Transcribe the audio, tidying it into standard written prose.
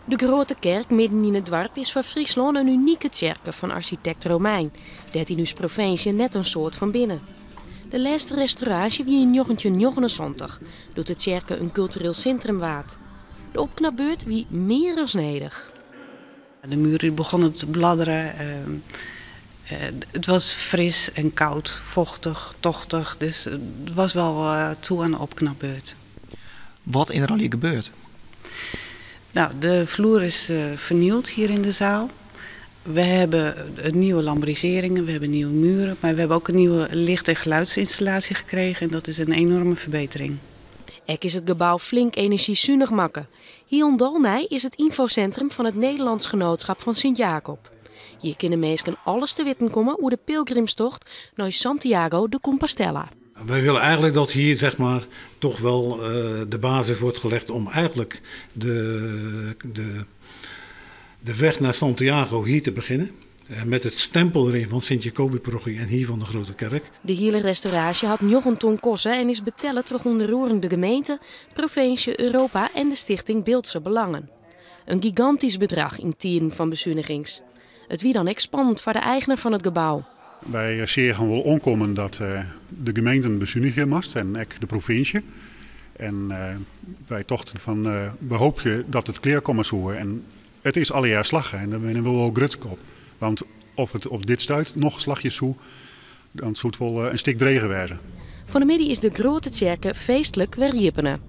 De Grote Kerk midden in het dorp is voor Friesland een unieke kerk van architect Romein. 13 provincie net een soort van binnen. De laatste restauratie wie in 1979 doet de kerk een cultureel centrum waard. De opknapbeurt wie meer dan snedig. De muren begonnen te bladderen. Het was fris en koud, vochtig, tochtig. Dus het was wel toe aan de opknapbeurt. Wat is er al hier gebeurd? Nou, de vloer is vernieuwd hier in de zaal. We hebben nieuwe lambriseringen, we hebben nieuwe muren. Maar we hebben ook een nieuwe licht- en geluidsinstallatie gekregen. En dat is een enorme verbetering. Ook is het gebouw flink energiezuinig maken. Hier in Dolnij is het infocentrum van het Nederlands Genootschap van Sint-Jacob. Hier kunnen mensen alles te weten komen hoe de pilgrimstocht naar Santiago de Compostela. Wij willen eigenlijk dat hier zeg maar, toch wel de basis wordt gelegd om eigenlijk de weg naar Santiago hier te beginnen. Met het stempel erin van Sint-Jacobi-parochie en hier van de Grote Kerk. De hele restauratie had 9 ton kosten en is betellen terug onder roerend de gemeente, provincie, Europa en de stichting Beeldse Belangen. Een gigantisch bedrag in tijden van bezuinigings. Het wie dan expand voor de eigenaar van het gebouw. Wij zeggen wel onkomen dat de gemeente bezuinigen moest en ook de provincie. En wij tochten van, we hopen dat het klaar komt zo. En het is alle jaar slagen en dan ben we wel grutskop. Want of het op dit stuit nog slagjes zo, dan zou het wel een stuk dregen wezen. Van de middag is de Grote Kerk feestelijk weer riepenen.